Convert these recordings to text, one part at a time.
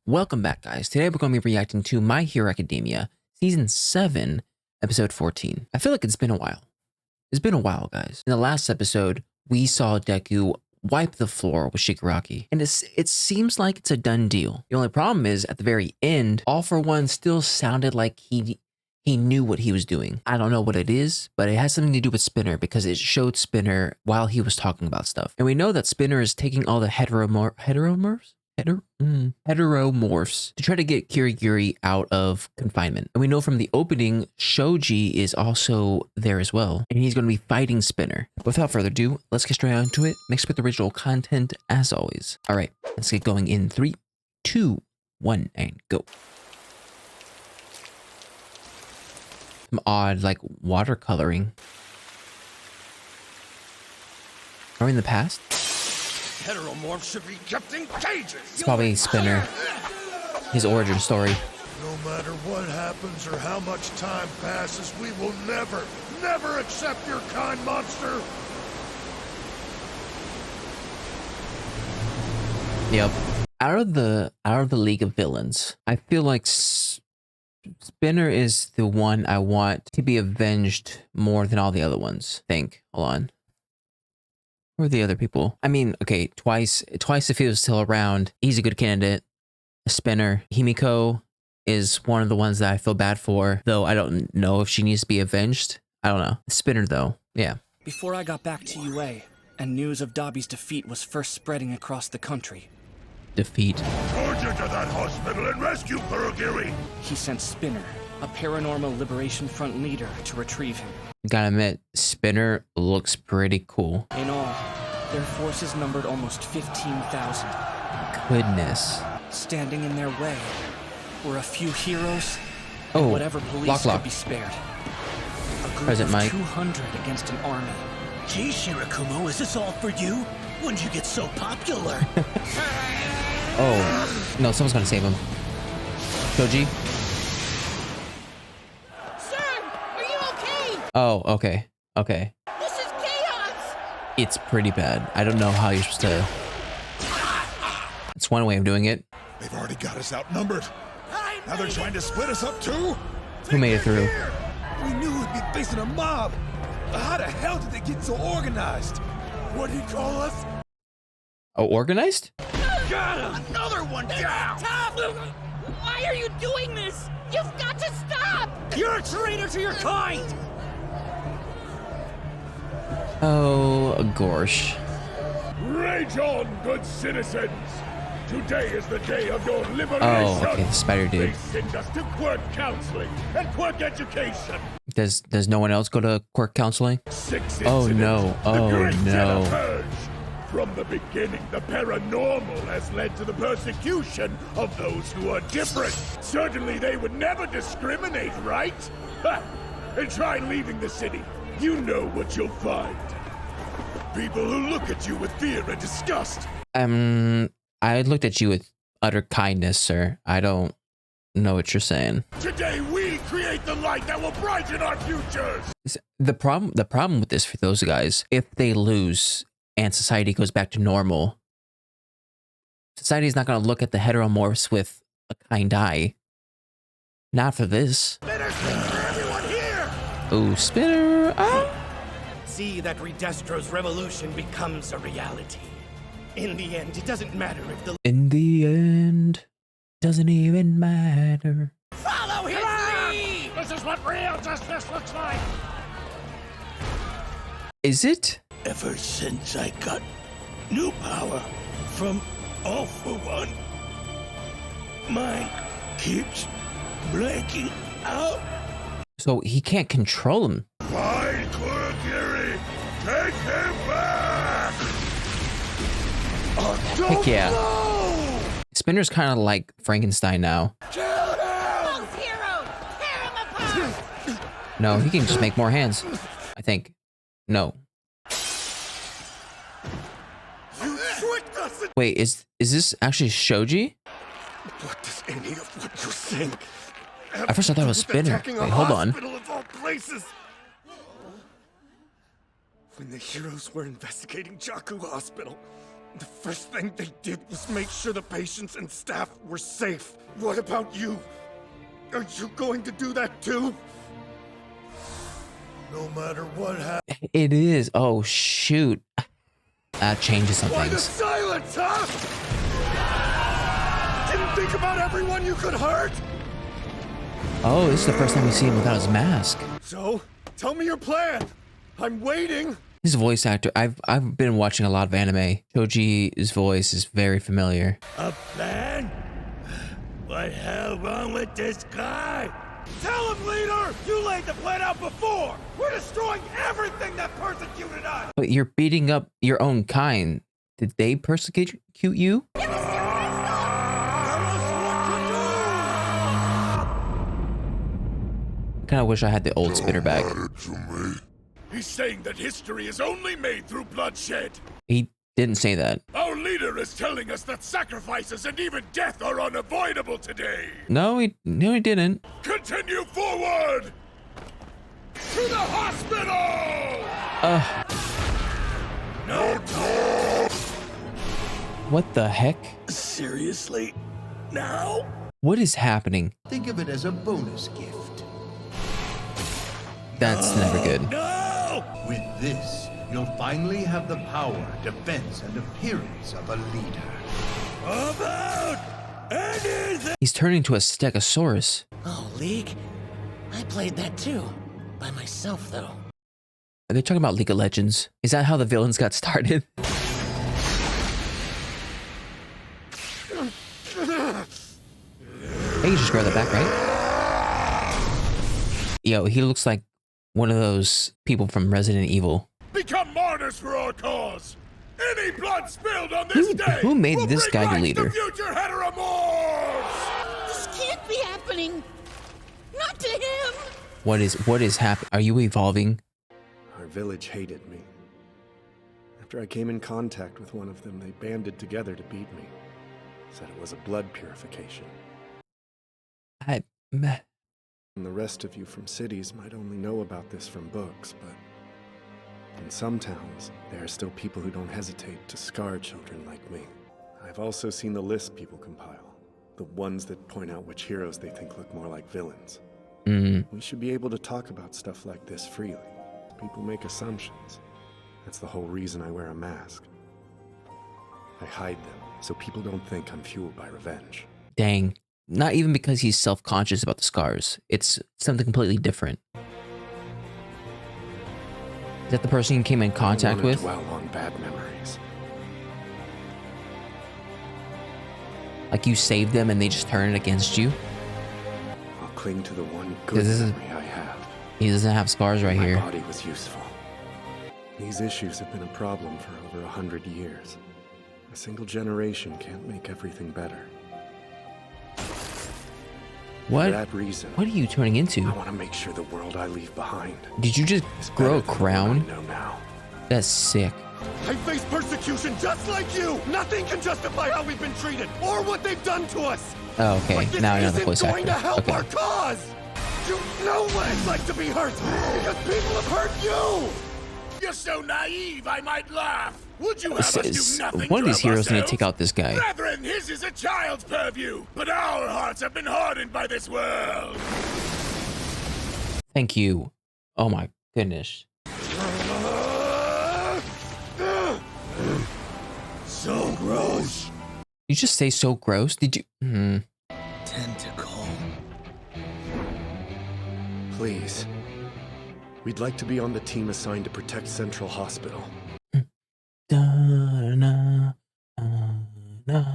Welcome back, guys. Today we're going to be reacting to My Hero Academia, Season 7, Episode 14. I feel like it's been a while. It's been a while, guys. In the last episode, we saw Deku wipe the floor with Shigaraki, and it seems like it's a done deal. The only problem is, at the very end, All For One still sounded like he knew what he was doing. I don't know what it is, but it has something to do with Spinner because it showed Spinner while he was talking about stuff. And we know that Spinner is taking all the heteromorphs to try to get Kirigiri out of confinement. And we know from the opening, Shoji is also there as well, and he's going to be fighting Spinner. Without further ado, let's get straight on to it, mixed with original content as always. All right, let's get going in 3, 2, 1, and go. Some odd, like, watercoloring. Are we in the past? Heteromorphs should be kept in cages. It's probably Spinner. His origin story. No matter what happens or how much time passes, we will never accept your kind, monster. Yep. Out of the League of Villains, I feel like Spinner is the one I want to be avenged more than all the other ones. Hold on. Who are the other people? I mean, okay, Twice if he was still around, he's a good candidate. Spinner. Himiko is one of the ones that I feel bad for, though I don't know if she needs to be avenged. I don't know. Spinner, though. Yeah. Before I got back to UA, and news of Dabi's defeat was first spreading across the country. Defeat. Forge into that hospital and rescue Kurogiri. He sent Spinner, a Paranormal Liberation Front leader, to retrieve him. Gotta admit, Spinner looks pretty cool. In all, their forces numbered almost 15,000. Goodness. Standing in their way were a few heroes Oh, and whatever police Lock. could be spared. A group Present of Mike. 200 against an army. Gee, Shirakumo, is this all for you? When did you get so popular? Oh, no, someone's gonna save him. Shoji? Sir, are you okay? Oh, okay. Okay. This is chaos! It's pretty bad. I don't know how you're supposed to... It's one way of doing it. They've already got us outnumbered. Now they're trying to split us up too. Who made it through? We knew we'd be facing a mob. How the hell did they get so organized? What'd he call us? Oh, organized? Got him! Another one down! Stop! Why are you doing this? You've got to stop! You're a traitor to your kind! Oh, gorsh. Rage on, good citizens! Today is the day of your liberation! Oh, okay, the spider dude. They send us to quirk counseling and quirk education! Does no one else go to quirk counseling? 6 Oh, incidents, no. the Oh, Great no. Jenna Purge. From the beginning, the paranormal has led to the persecution of those who are different. Certainly they would never discriminate, right? Ha! And try leaving the city. You know what you'll find. People who look at you with fear and disgust. I looked at you with utter kindness, sir. I don't know what you're saying. Today we create the light that will brighten our futures. The problem with this for those guys, if they lose and society goes back to normal, society is not going to look at the heteromorphs with a kind eye. Not for this. Better things for everyone here. Ooh, Spinner. Ah. See that Redestro's revolution becomes a reality. In the end, it doesn't matter if the... In the end, doesn't even matter. Follow his lead! This is what real justice looks like. Is it? Ever since I got new power from All For One, mine keeps blanking out. So he can't control him. Find Kurogiri. Take him back. Heck yeah. Spinner's kind of like Frankenstein now. Both heroes! Tear them apart! No, he can just make more hands. I think. No. You tricked us. Wait, is this actually Shoji? What does any of what you think? At first I thought it was Spinner. Wait, hold on. Of all places. When the heroes were investigating Jaku Hospital, The first thing they did was make sure the patients and staff were safe. What about you? Are you going to do that too? No matter what happens. It is. Oh, shoot. That changes some Why the things. silence, huh? Didn't think about everyone you could hurt? Oh, this is the first time we see him without his mask. So, tell me your plan. I'm waiting. His voice actor, I've been watching a lot of anime. Choji's voice is very familiar. A plan? What hell wrong with this guy? Tell him, leader! You laid the plan out before! We're destroying everything that persecuted us! But you're beating up your own kind. Did they persecute you? Kind of wish I had the old spitter back. He's saying that history is only made through bloodshed. He didn't say that. Our leader is telling us that sacrifices and even death are unavoidable today. No, he didn't. Continue forward! To the hospital! No talk! What the heck? Seriously? Now? What is happening? Think of it as a bonus gift. That's never good. No! With this, you'll finally have the power, defense, and appearance of a leader. About anything! He's turning into a Stegosaurus. Oh, League? I played that too. By myself, though. Are they talking about League of Legends? Is that how the villains got started? Hey, you just grab that back, right? Yo, he looks like one of those people from Resident Evil. Become martyrs for our cause! Any blood spilled on this day! Who made will this bring guy the back leader? The future heteromorphs! This can't be happening. Not to him. What is happening? Are you evolving? Our village hated me. After I came in contact with one of them, they banded together to beat me. Said it was a blood purification. Meh. And the rest of you from cities might only know about this from books, but in some towns, there are still people who don't hesitate to scar children like me. I've also seen the lists people compile, the ones that point out which heroes they think look more like villains. We should be able to talk about stuff like this freely. People make assumptions. That's the whole reason I wear a mask. I hide them, so people don't think I'm fueled by revenge. Dang. Not even because he's self-conscious about the scars. It's something completely different. Is that the person you came in contact with? I don't want to dwell on bad memories. Like you saved them and they just turned against you? I'll cling to the one good This is- memory I have. He doesn't have scars right My here. body was useful. These issues have been a problem for over 100 years. A single generation can't make everything better. For What? that reason, What are you turning into? I want to make sure the world I leave behind Did you just is grow a better than the one crown? I know now. That's sick. I face persecution just like you! Nothing can justify how we've been treated, or what they've done to us! Oh, okay. But this Now I know the isn't voice going to actor. help Okay. our cause! You know what it's like to be hurt, because people have hurt you! You're so naive, I might laugh! Would you have us do nothing One of to these help heroes need to ourselves? take out this guy. Brethren, his is a child's purview, but our hearts have been hardened by this world! Thank you. Oh my goodness. So gross! You just say so gross? Did you? Tentacle. Please. We'd like to be on the team assigned to protect Central Hospital. Da-na, na.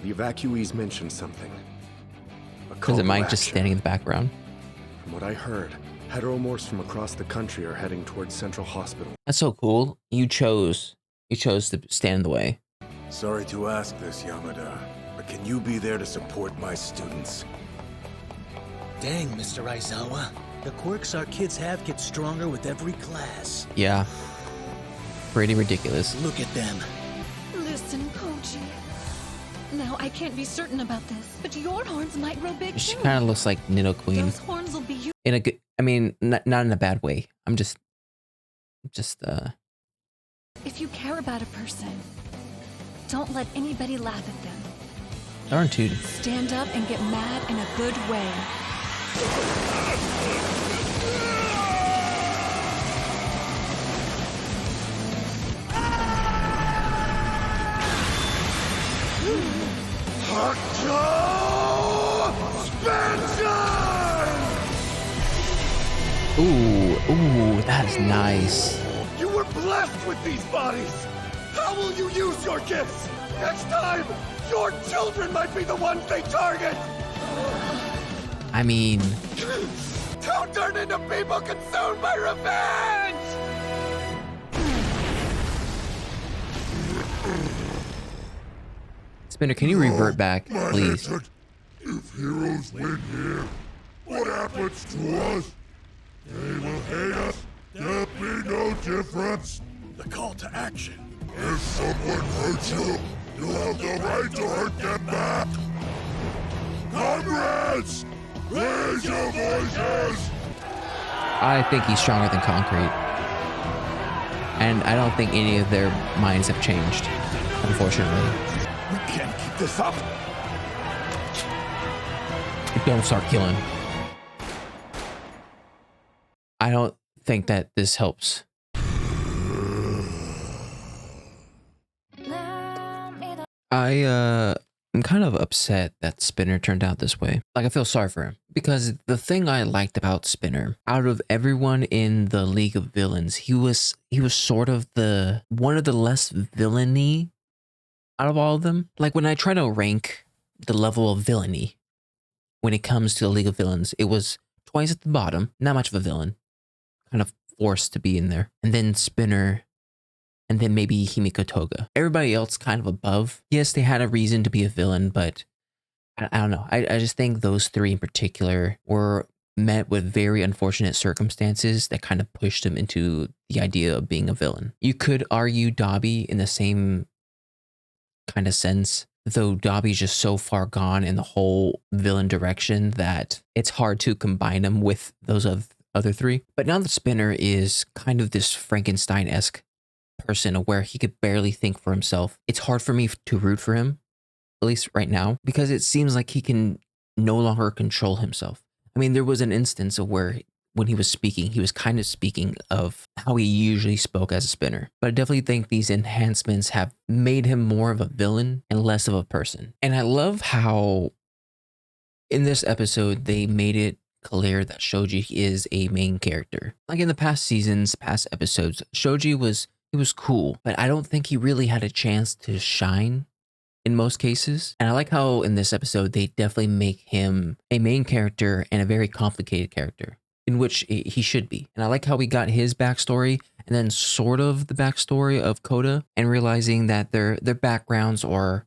The evacuees mentioned something. A Is call it to Mike just action. standing in the background? From what I heard, heteromorphs from across the country are heading towards Central Hospital. That's so cool. You chose to stand in the way. Sorry to ask this, Yamada, but can you be there to support my students? Dang, Mr. Aizawa. The quirks our kids have get stronger with every class. Yeah. Pretty ridiculous. Look at them. Listen, Koji. Now, I can't be certain about this, but your horns might grow big She too. kind of looks like Nido Queen Those horns will be you. in a good. I mean, not in a bad way. I'm just. If you care about a person, Don't let anybody laugh at them. Darn tootin'. Stand up and get mad in a good way. Ooh, that is nice. You were blessed with these bodies! How will you use your gifts? Next time, your children might be the ones they target! I mean, Don't turn into people consumed by revenge! Spinner, can you revert back, please? If heroes win here, what happens to us? They will hate us. There'll be no difference. The call to action. If someone hurts you, you have the right to hurt them back. Comrades, raise your voices. I think he's stronger than Concrete. And I don't think any of their minds have changed, unfortunately. We can't keep this up. Don't start killing. I don't think that this helps. I'm kind of upset that Spinner turned out this way. Like, I feel sorry for him. Because the thing I liked about Spinner, out of everyone in the League of Villains, he was sort of one of the less villainy out of all of them. Like, when I try to rank the level of villainy when it comes to the League of Villains, it was twice at the bottom. Not much of a villain. Kind of forced to be in there. And then Spinner, and then maybe Himiko Toga. Everybody else kind of above. Yes, they had a reason to be a villain, but I don't know. I just think those three in particular were met with very unfortunate circumstances that kind of pushed them into the idea of being a villain. You could argue Dabi in the same kind of sense, though Dabi's just so far gone in the whole villain direction that it's hard to combine them with those other three. But now that Spinner is kind of this Frankenstein-esque person where he could barely think for himself, it's hard for me to root for him, at least right now, because it seems like he can no longer control himself. I mean, there was an instance of where when he was speaking, he was kind of speaking of how he usually spoke as a Spinner. But I definitely think these enhancements have made him more of a villain and less of a person. And I love how in this episode, they made it clear that Shoji is a main character. Like in the past seasons, past episodes, Shoji was cool, but I don't think he really had a chance to shine in most cases. And I like how in this episode, they definitely make him a main character and a very complicated character, in which he should be. And I like how we got his backstory and then sort of the backstory of Kota, and realizing that their backgrounds are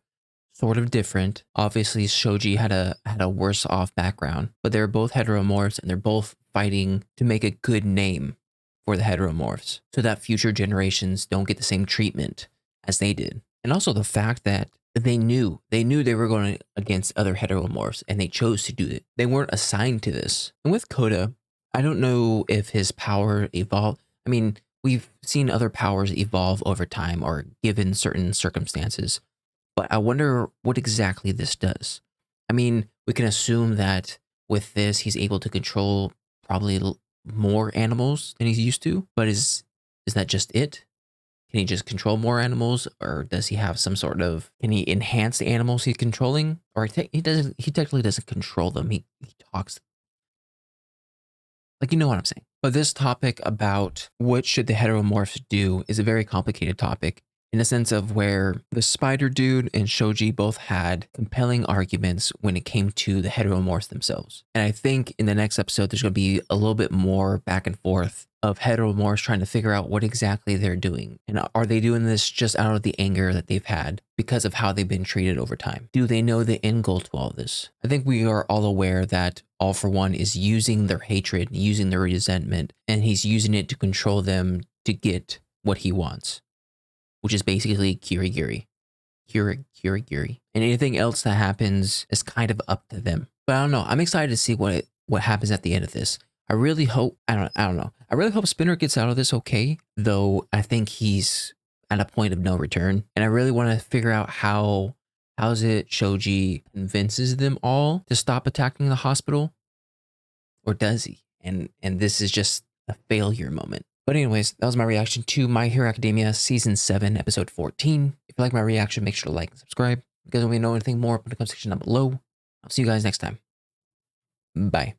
sort of different. Obviously, Shoji had a worse off background, but they're both heteromorphs and they're both fighting to make a good name for the heteromorphs so that future generations don't get the same treatment as they did. And also the fact that they knew they were going against other heteromorphs and they chose to do it. They weren't assigned to this. And with Kota, I don't know if his power evolved. I mean, we've seen other powers evolve over time or given certain circumstances, but I wonder what exactly this does. I mean, we can assume that with this, he's able to control probably more animals than he's used to, but is that just it? Can he just control more animals, or does he have some sort of, can he enhance the animals he's controlling? Or he technically doesn't control them. He talks. Like, you know what I'm saying. But this topic about what should the heteromorphs do is a very complicated topic, in the sense of where the Spider Dude and Shoji both had compelling arguments when it came to the heteromorphs themselves. And I think in the next episode, there's going to be a little bit more back and forth of heteromorphs trying to figure out what exactly they're doing. And are they doing this just out of the anger that they've had because of how they've been treated over time? Do they know the end goal to all this? I think we are all aware that All For One is using their hatred, using their resentment, and he's using it to control them to get what he wants, which is basically Kirigiri. Kirigiri. And anything else that happens is kind of up to them. But I don't know. I'm excited to see what happens at the end of this. I really hope, I don't know. I really hope Spinner gets out of this okay, though I think he's at a point of no return. And I really want to figure out how's it Shoji convinces them all to stop attacking the hospital, or does he? And this is just a failure moment. But anyways, that was my reaction to My Hero Academia Season 7, Episode 14. If you like my reaction, make sure to like and subscribe. If you guys want me to know anything more, put in the comment section down below. I'll see you guys next time. Bye.